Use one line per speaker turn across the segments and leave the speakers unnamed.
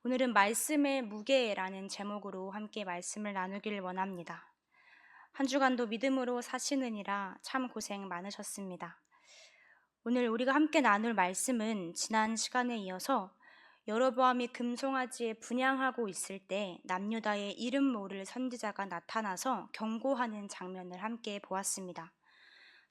오늘은 말씀의 무게라는 제목으로 함께 말씀을 나누길 원합니다. 한 주간도 믿음으로 사시느니라 참 고생 많으셨습니다. 오늘 우리가 함께 나눌 말씀은 지난 시간에 이어서 여로보암이 금송아지에 분향하고 있을 때 남유다의 이름 모를 선지자가 나타나서 경고하는 장면을 함께 보았습니다.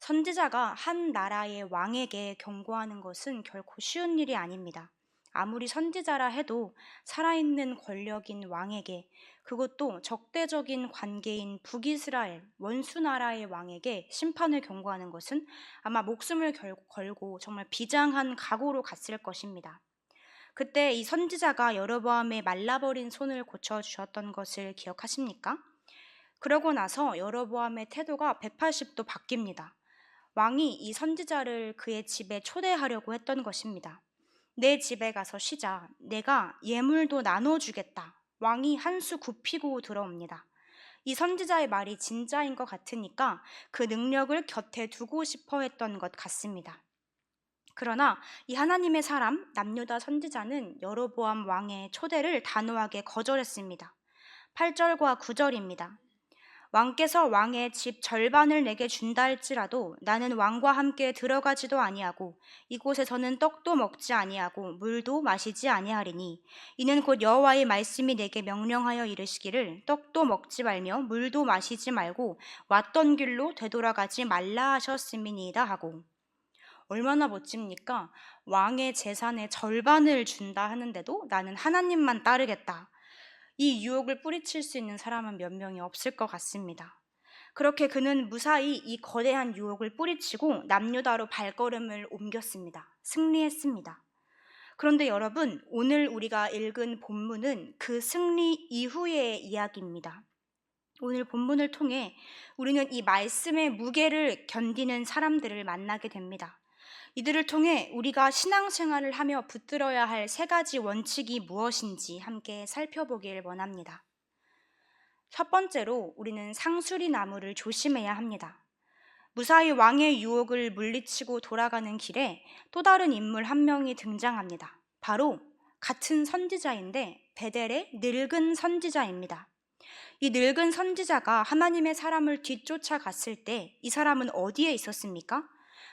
선지자가 한 나라의 왕에게 경고하는 것은 결코 쉬운 일이 아닙니다. 아무리 선지자라 해도 살아있는 권력인 왕에게, 그것도 적대적인 관계인 북이스라엘 원수 나라의 왕에게 심판을 경고하는 것은 아마 목숨을 걸고 정말 비장한 각오로 갔을 것입니다. 그때 이 선지자가 여로보암의 말라버린 손을 고쳐주셨던 것을 기억하십니까? 그러고 나서 여로보암의 태도가 180도 바뀝니다. 왕이 이 선지자를 그의 집에 초대하려고 했던 것입니다. 내 집에 가서 쉬자. 내가 예물도 나눠주겠다. 왕이 한 수 굽히고 들어옵니다. 이 선지자의 말이 진짜인 것 같으니까 그 능력을 곁에 두고 싶어 했던 것 같습니다. 그러나 이 하나님의 사람 남유다 선지자는 여로보암 왕의 초대를 단호하게 거절했습니다. 8절과 9절입니다. 왕께서 왕의 집 절반을 내게 준다 할지라도 나는 왕과 함께 들어가지도 아니하고 이곳에서는 떡도 먹지 아니하고 물도 마시지 아니하리니 이는 곧 여호와의 말씀이 내게 명령하여 이르시기를 떡도 먹지 말며 물도 마시지 말고 왔던 길로 되돌아가지 말라 하셨음이니이다 하고. 얼마나 멋집니까? 왕의 재산의 절반을 준다 하는데도 나는 하나님만 따르겠다. 이 유혹을 뿌리칠 수 있는 사람은 몇 명이 없을 것 같습니다. 그렇게 그는 무사히 이 거대한 유혹을 뿌리치고 남유다로 발걸음을 옮겼습니다. 승리했습니다. 그런데 여러분, 오늘 우리가 읽은 본문은 그 승리 이후의 이야기입니다. 오늘 본문을 통해 우리는 이 말씀의 무게를 견디는 사람들을 만나게 됩니다. 이들을 통해 우리가 신앙생활을 하며 붙들어야 할 세 가지 원칙이 무엇인지 함께 살펴보길 원합니다. 첫 번째로 우리는 상수리 나무를 조심해야 합니다. 무사히 왕의 유혹을 물리치고 돌아가는 길에 또 다른 인물 한 명이 등장합니다. 바로 같은 선지자인데 베델의 늙은 선지자입니다. 이 늙은 선지자가 하나님의 사람을 뒤쫓아갔을 때 이 사람은 어디에 있었습니까?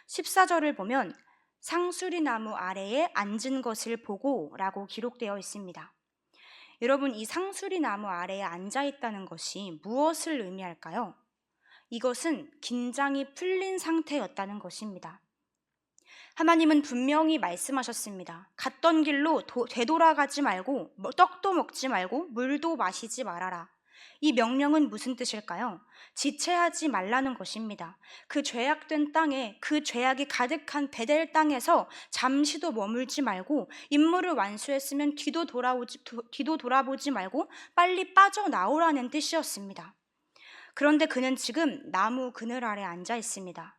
14절을 보면 상수리 나무 아래에 앉은 것을 보고 라고 기록되어 있습니다. 여러분, 이 상수리 나무 아래에 앉아 있다는 것이 무엇을 의미할까요? 이것은 긴장이 풀린 상태였다는 것입니다. 하나님은 분명히 말씀하셨습니다. 갔던 길로 되돌아가지 말고 떡도 먹지 말고 물도 마시지 말아라. 이 명령은 무슨 뜻일까요? 지체하지 말라는 것입니다. 그 죄악된 땅에, 그 죄악이 가득한 베델 땅에서 잠시도 머물지 말고 임무를 완수했으면 뒤도 돌아보지 말고 빨리 빠져나오라는 뜻이었습니다. 그런데 그는 지금 나무 그늘 아래 앉아 있습니다.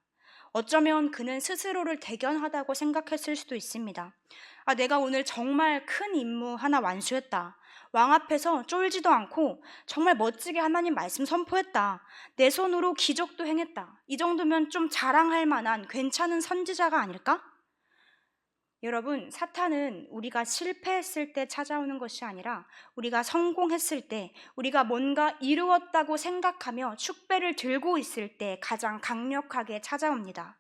어쩌면 그는 스스로를 대견하다고 생각했을 수도 있습니다. 내가 오늘 정말 큰 임무 하나 완수했다. 왕 앞에서 쫄지도 않고 정말 멋지게 하나님 말씀 선포했다. 내 손으로 기적도 행했다. 이 정도면 좀 자랑할 만한 괜찮은 선지자가 아닐까? 여러분, 사탄은 우리가 실패했을 때 찾아오는 것이 아니라 우리가 성공했을 때, 우리가 뭔가 이루었다고 생각하며 축배를 들고 있을 때 가장 강력하게 찾아옵니다.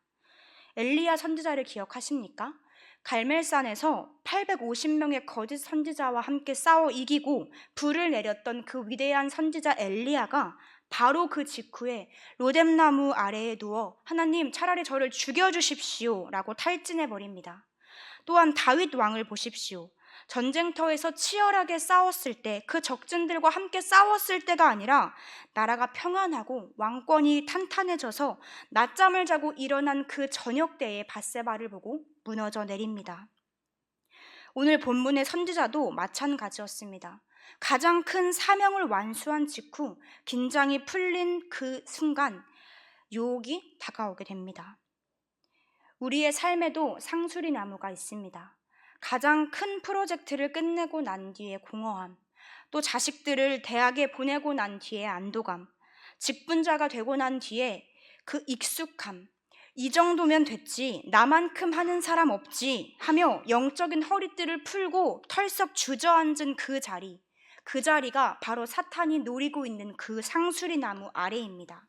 엘리야 선지자를 기억하십니까? 갈멜산에서 850명의 거짓 선지자와 함께 싸워 이기고 불을 내렸던 그 위대한 선지자 엘리야가 바로 그 직후에 로뎀나무 아래에 누워 하나님 차라리 저를 죽여주십시오 라고 탈진해버립니다. 또한 다윗 왕을 보십시오. 전쟁터에서 치열하게 싸웠을 때, 그 적진들과 함께 싸웠을 때가 아니라 나라가 평안하고 왕권이 탄탄해져서 낮잠을 자고 일어난 그 저녁 때에 밧세바를 보고 무너져 내립니다. 오늘 본문의 선지자도 마찬가지였습니다. 가장 큰 사명을 완수한 직후 긴장이 풀린 그 순간 유혹이 다가오게 됩니다. 우리의 삶에도 상수리 나무가 있습니다. 가장 큰 프로젝트를 끝내고 난 뒤에 공허함, 또 자식들을 대학에 보내고 난 뒤에 안도감, 직분자가 되고 난 뒤에 그 익숙함, 이 정도면 됐지, 나만큼 하는 사람 없지 하며 영적인 허리띠를 풀고 털썩 주저앉은 그 자리가 바로 사탄이 노리고 있는 그 상수리 나무 아래입니다.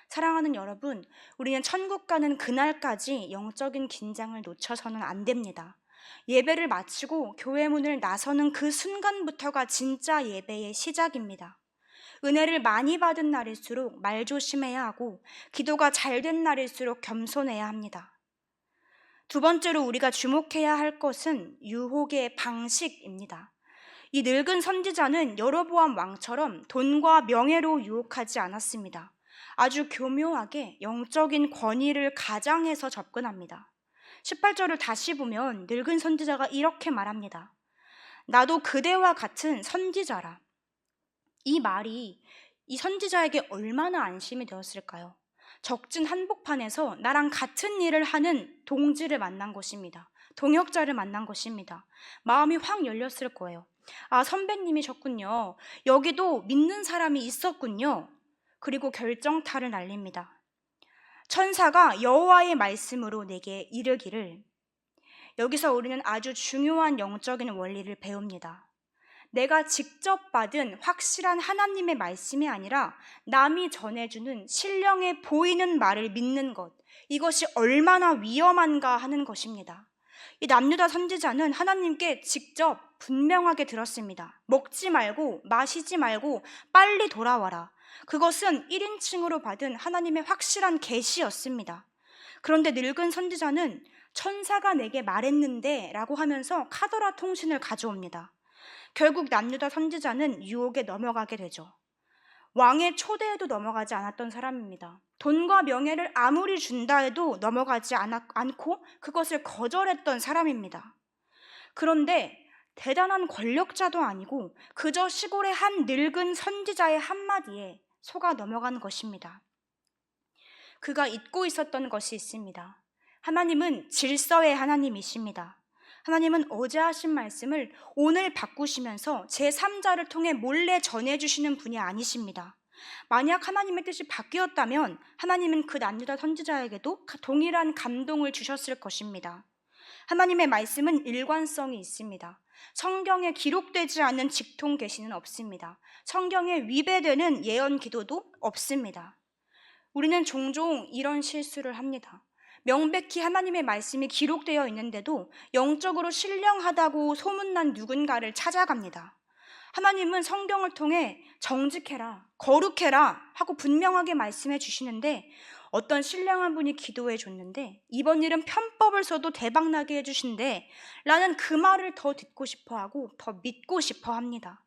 사랑하는 여러분, 우리는 천국 가는 그날까지 영적인 긴장을 놓쳐서는 안 됩니다. 예배를 마치고 교회 문을 나서는 그 순간부터가 진짜 예배의 시작입니다. 은혜를 많이 받은 날일수록 말 조심해야 하고, 기도가 잘 된 날일수록 겸손해야 합니다. 두 번째로 우리가 주목해야 할 것은 유혹의 방식입니다. 이 늙은 선지자는 여로보암 왕처럼 돈과 명예로 유혹하지 않았습니다. 아주 교묘하게 영적인 권위를 가장해서 접근합니다. 18절을 다시 보면 늙은 선지자가 이렇게 말합니다. 나도 그대와 같은 선지자라. 이 말이 이 선지자에게 얼마나 안심이 되었을까요? 적진 한복판에서 나랑 같은 일을 하는 동지를 만난 것입니다. 동역자를 만난 것입니다. 마음이 확 열렸을 거예요. 아, 선배님이셨군요. 여기도 믿는 사람이 있었군요. 그리고 결정타를 날립니다. 천사가 여호와의 말씀으로 내게 이르기를. 여기서 우리는 아주 중요한 영적인 원리를 배웁니다. 내가 직접 받은 확실한 하나님의 말씀이 아니라 남이 전해주는 신령해 보이는 말을 믿는 것, 이것이 얼마나 위험한가 하는 것입니다. 이 남유다 선지자는 하나님께 직접 분명하게 들었습니다. 먹지 말고 마시지 말고 빨리 돌아와라. 그것은 1인칭으로 받은 하나님의 확실한 계시였습니다. 그런데 늙은 선지자는 천사가 내게 말했는데 라고 하면서 카더라 통신을 가져옵니다. 결국 남유다 선지자는 유혹에 넘어가게 되죠. 왕의 초대에도 넘어가지 않았던 사람입니다. 돈과 명예를 아무리 준다 해도 넘어가지 않고 그것을 거절했던 사람입니다. 그런데 대단한 권력자도 아니고 그저 시골의 한 늙은 선지자의 한마디에 속아 넘어간 것입니다. 그가 잊고 있었던 것이 있습니다. 하나님은 질서의 하나님이십니다. 하나님은 어제 하신 말씀을 오늘 바꾸시면서 제3자를 통해 몰래 전해주시는 분이 아니십니다. 만약 하나님의 뜻이 바뀌었다면 하나님은 그 남유다 선지자에게도 동일한 감동을 주셨을 것입니다. 하나님의 말씀은 일관성이 있습니다. 성경에 기록되지 않은 직통 계시는 없습니다. 성경에 위배되는 예언 기도도 없습니다. 우리는 종종 이런 실수를 합니다. 명백히 하나님의 말씀이 기록되어 있는데도 영적으로 신령하다고 소문난 누군가를 찾아갑니다. 하나님은 성경을 통해 정직해라, 거룩해라 하고 분명하게 말씀해 주시는데 어떤 신령한 분이 기도해 줬는데 이번 일은 편법을 써도 대박나게 해주신대 라는 그 말을 더 듣고 싶어하고 더 믿고 싶어 합니다.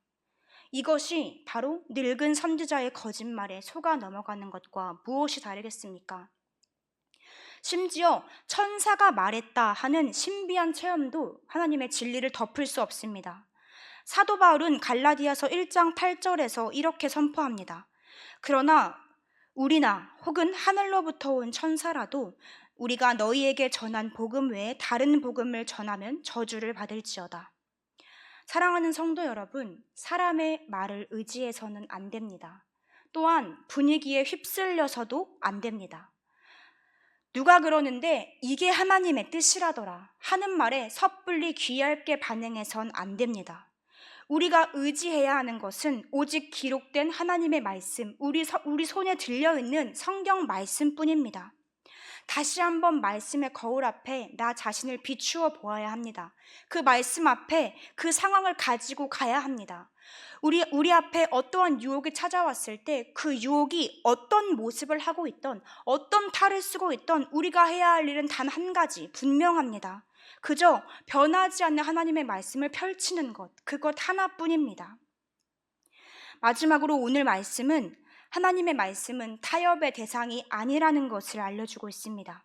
이것이 바로 늙은 선지자의 거짓말에 속아 넘어가는 것과 무엇이 다르겠습니까? 심지어 천사가 말했다 하는 신비한 체험도 하나님의 진리를 덮을 수 없습니다. 사도 바울은 갈라디아서 1장 8절에서 이렇게 선포합니다. 그러나 우리나 혹은 하늘로부터 온 천사라도 우리가 너희에게 전한 복음 외에 다른 복음을 전하면 저주를 받을지어다. 사랑하는 성도 여러분, 사람의 말을 의지해서는 안 됩니다. 또한 분위기에 휩쓸려서도 안 됩니다. 누가 그러는데 이게 하나님의 뜻이라더라 하는 말에 섣불리 귀얇게 반응해선 안 됩니다. 우리가 의지해야 하는 것은 오직 기록된 하나님의 말씀, 우리 손에 들려있는 성경 말씀뿐입니다. 다시 한번 말씀의 거울 앞에 나 자신을 비추어 보아야 합니다. 그 말씀 앞에 그 상황을 가지고 가야 합니다. 우리 앞에 어떠한 유혹이 찾아왔을 때 그 유혹이 어떤 모습을 하고 있던 어떤 탈을 쓰고 있던 우리가 해야 할 일은 단 한 가지 분명합니다. 그저 변하지 않는 하나님의 말씀을 펼치는 것, 그것 하나뿐입니다. 마지막으로 오늘 말씀은 하나님의 말씀은 타협의 대상이 아니라는 것을 알려주고 있습니다.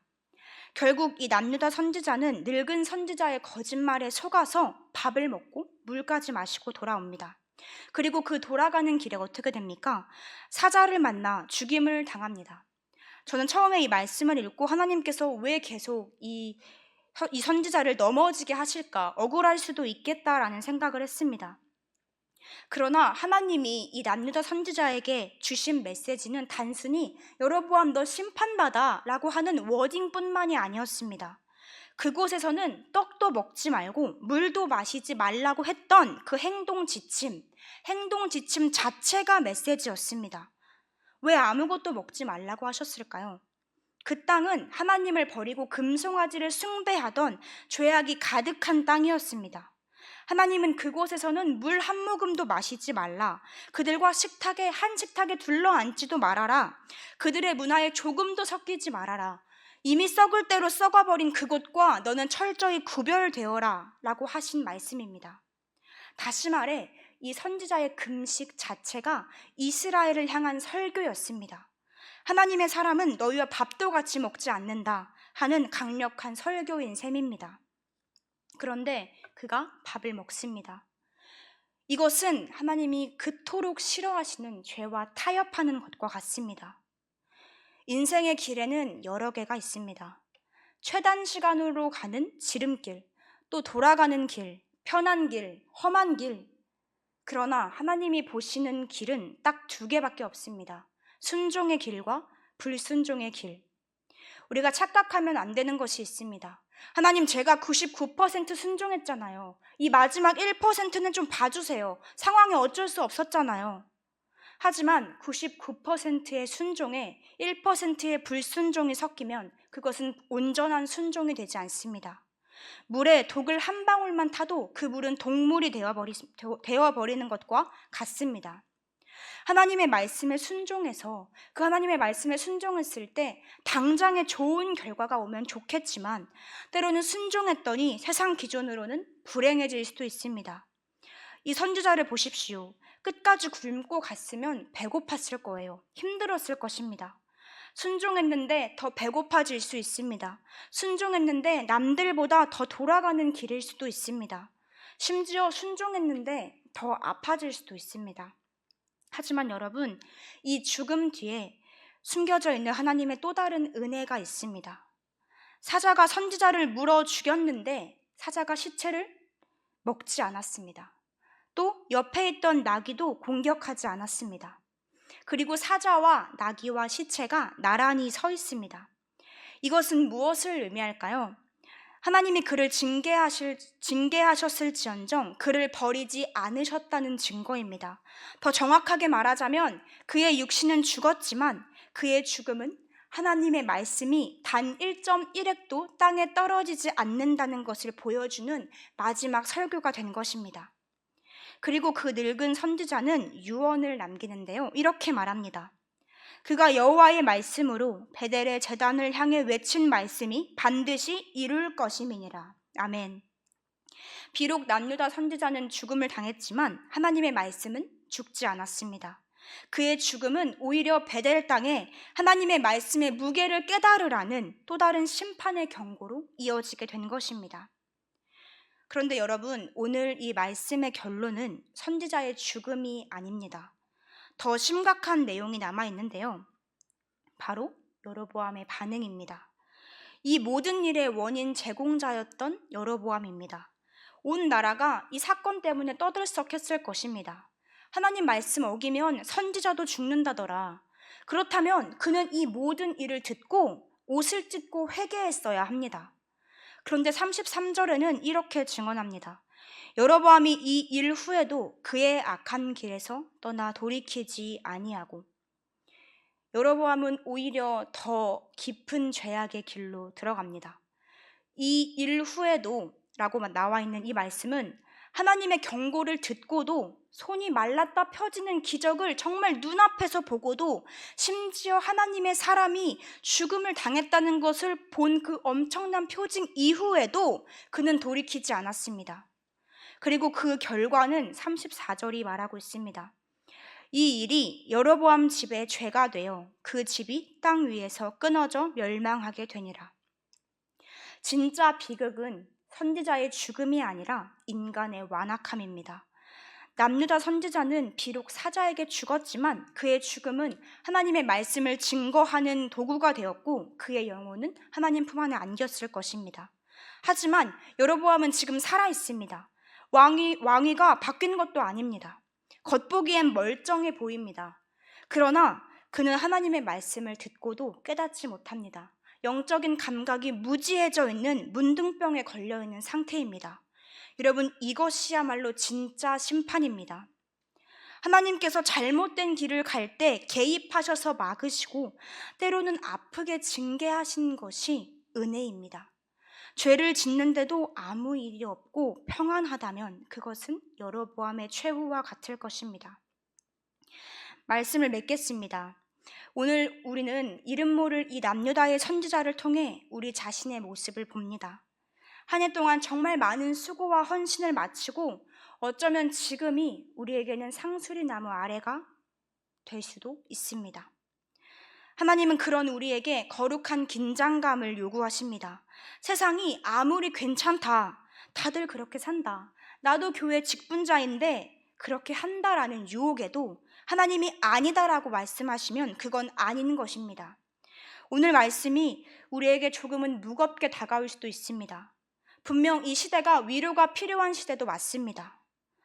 결국 이 남유다 선지자는 늙은 선지자의 거짓말에 속아서 밥을 먹고 물까지 마시고 돌아옵니다. 그리고 그 돌아가는 길에 어떻게 됩니까? 사자를 만나 죽임을 당합니다. 저는 처음에 이 말씀을 읽고 하나님께서 왜 계속 이 선지자를 넘어지게 하실까? 억울할 수도 있겠다라는 생각을 했습니다. 그러나 하나님이 이 남유다 선지자에게 주신 메시지는 단순히 여로보암 너 심판받아 라고 하는 워딩뿐만이 아니었습니다. 그곳에서는 떡도 먹지 말고 물도 마시지 말라고 했던 그 행동 지침 자체가 메시지였습니다. 왜 아무것도 먹지 말라고 하셨을까요? 그 땅은 하나님을 버리고 금송아지를 숭배하던 죄악이 가득한 땅이었습니다. 하나님은 그곳에서는 물 한 모금도 마시지 말라, 그들과 한 식탁에 둘러앉지도 말아라, 그들의 문화에 조금도 섞이지 말아라, 이미 썩을 대로 썩어버린 그곳과 너는 철저히 구별되어라 라고 하신 말씀입니다. 다시 말해 이 선지자의 금식 자체가 이스라엘을 향한 설교였습니다. 하나님의 사람은 너희와 밥도 같이 먹지 않는다 하는 강력한 설교인 셈입니다. 그런데 그가 밥을 먹습니다. 이것은 하나님이 그토록 싫어하시는 죄와 타협하는 것과 같습니다. 인생의 길에는 여러 개가 있습니다. 최단 시간으로 가는 지름길, 또 돌아가는 길, 편한 길, 험한 길. 그러나 하나님이 보시는 길은 딱 2개밖에 없습니다. 순종의 길과 불순종의 길. 우리가 착각하면 안 되는 것이 있습니다. 하나님, 제가 99% 순종했잖아요. 이 마지막 1%는 좀 봐주세요. 상황이 어쩔 수 없었잖아요. 하지만 99%의 순종에 1%의 불순종이 섞이면 그것은 온전한 순종이 되지 않습니다. 물에 독을 한 방울만 타도 그 물은 독물이 되어버리는 것과 같습니다. 하나님의 말씀에 순종해서 그 하나님의 말씀에 순종했을 때 당장의 좋은 결과가 오면 좋겠지만 때로는 순종했더니 세상 기준으로는 불행해질 수도 있습니다. 이 선지자를 보십시오. 끝까지 굶고 갔으면 배고팠을 거예요. 힘들었을 것입니다. 순종했는데 더 배고파질 수 있습니다. 순종했는데 남들보다 더 돌아가는 길일 수도 있습니다. 심지어 순종했는데 더 아파질 수도 있습니다. 하지만 여러분, 이 죽음 뒤에 숨겨져 있는 하나님의 또 다른 은혜가 있습니다. 사자가 선지자를 물어 죽였는데 사자가 시체를 먹지 않았습니다. 또 옆에 있던 나귀도 공격하지 않았습니다. 그리고 사자와 나귀와 시체가 나란히 서 있습니다. 이것은 무엇을 의미할까요? 하나님이 그를 징계하셨을지언정 그를 버리지 않으셨다는 증거입니다. 더 정확하게 말하자면 그의 육신은 죽었지만 그의 죽음은 하나님의 말씀이 단 1.1획도 땅에 떨어지지 않는다는 것을 보여주는 마지막 설교가 된 것입니다. 그리고 그 늙은 선지자는 유언을 남기는데요. 이렇게 말합니다. 그가 여호와의 말씀으로 베델의 제단을 향해 외친 말씀이 반드시 이룰 것임이니라. 아멘. 비록 남유다 선지자는 죽음을 당했지만 하나님의 말씀은 죽지 않았습니다. 그의 죽음은 오히려 베델 땅에 하나님의 말씀의 무게를 깨달으라는 또 다른 심판의 경고로 이어지게 된 것입니다. 그런데 여러분, 오늘 이 말씀의 결론은 선지자의 죽음이 아닙니다. 더 심각한 내용이 남아있는데요. 바로 여로보암의 반응입니다. 이 모든 일의 원인 제공자였던 여로보암입니다. 온 나라가 이 사건 때문에 떠들썩했을 것입니다. 하나님 말씀 어기면 선지자도 죽는다더라. 그렇다면 그는 이 모든 일을 듣고 옷을 찢고 회개했어야 합니다. 그런데 33절에는 이렇게 증언합니다. 여로보암이 이 일 후에도 그의 악한 길에서 떠나 돌이키지 아니하고, 여로보암은 오히려 더 깊은 죄악의 길로 들어갑니다. 이 일 후에도 라고 나와 있는 이 말씀은 하나님의 경고를 듣고도 손이 말랐다 펴지는 기적을 정말 눈앞에서 보고도 심지어 하나님의 사람이 죽음을 당했다는 것을 본 그 엄청난 표징 이후에도 그는 돌이키지 않았습니다. 그리고 그 결과는 34절이 말하고 있습니다. 이 일이 여로보암 집의 죄가 되어 그 집이 땅 위에서 끊어져 멸망하게 되니라. 진짜 비극은 선지자의 죽음이 아니라 인간의 완악함입니다. 남유다 선지자는 비록 사자에게 죽었지만 그의 죽음은 하나님의 말씀을 증거하는 도구가 되었고 그의 영혼은 하나님 품 안에 안겼을 것입니다. 하지만 여로보암은 지금 살아 있습니다. 왕위가 바뀐 것도 아닙니다. 겉보기엔 멀쩡해 보입니다. 그러나 그는 하나님의 말씀을 듣고도 깨닫지 못합니다. 영적인 감각이 무지해져 있는 문둥병에 걸려 있는 상태입니다. 여러분, 이것이야말로 진짜 심판입니다. 하나님께서 잘못된 길을 갈 때 개입하셔서 막으시고 때로는 아프게 징계하신 것이 은혜입니다. 죄를 짓는데도 아무 일이 없고 평안하다면 그것은 여로보암의 최후와 같을 것입니다. 말씀을 맺겠습니다. 오늘 우리는 이름 모를 이 남유다의 선지자를 통해 우리 자신의 모습을 봅니다. 한 해 동안 정말 많은 수고와 헌신을 마치고 어쩌면 지금이 우리에게는 상수리 나무 아래가 될 수도 있습니다. 하나님은 그런 우리에게 거룩한 긴장감을 요구하십니다. 세상이 아무리 괜찮다, 다들 그렇게 산다, 나도 교회 직분자인데 그렇게 한다라는 유혹에도 하나님이 아니다라고 말씀하시면 그건 아닌 것입니다. 오늘 말씀이 우리에게 조금은 무겁게 다가올 수도 있습니다. 분명 이 시대가 위로가 필요한 시대도 맞습니다.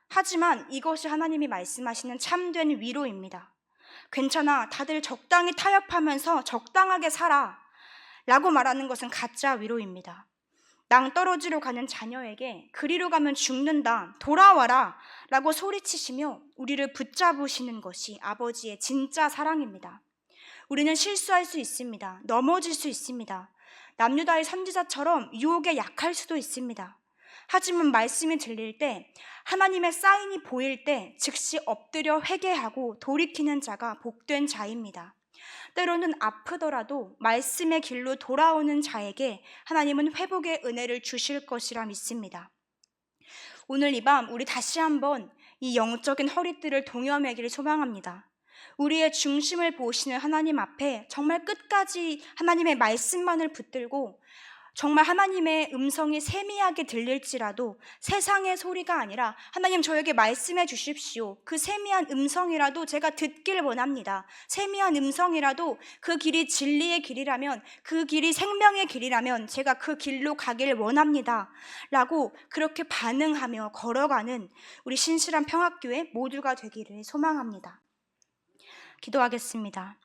하지만 이것이 하나님이 말씀하시는 참된 위로입니다. 괜찮아, 다들 적당히 타협하면서 적당하게 살아 라고 말하는 것은 가짜 위로입니다. 낭떠러지로 가는 자녀에게 그리로 가면 죽는다, 돌아와라 라고 소리치시며 우리를 붙잡으시는 것이 아버지의 진짜 사랑입니다. 우리는 실수할 수 있습니다. 넘어질 수 있습니다. 남유다의 선지자처럼 유혹에 약할 수도 있습니다. 하지만 말씀이 들릴 때, 하나님의 사인이 보일 때 즉시 엎드려 회개하고 돌이키는 자가 복된 자입니다. 때로는 아프더라도 말씀의 길로 돌아오는 자에게 하나님은 회복의 은혜를 주실 것이라 믿습니다. 오늘 이 밤 우리 다시 한번 이 영적인 허리띠를 동여매기를 소망합니다. 우리의 중심을 보시는 하나님 앞에 정말 끝까지 하나님의 말씀만을 붙들고 정말 하나님의 음성이 세미하게 들릴지라도 세상의 소리가 아니라 하나님 저에게 말씀해 주십시오. 그 세미한 음성이라도 제가 듣길 원합니다. 세미한 음성이라도 그 길이 진리의 길이라면, 그 길이 생명의 길이라면 제가 그 길로 가길 원합니다 라고 그렇게 반응하며 걸어가는 우리 신실한 평화교회 모두가 되기를 소망합니다. 기도하겠습니다.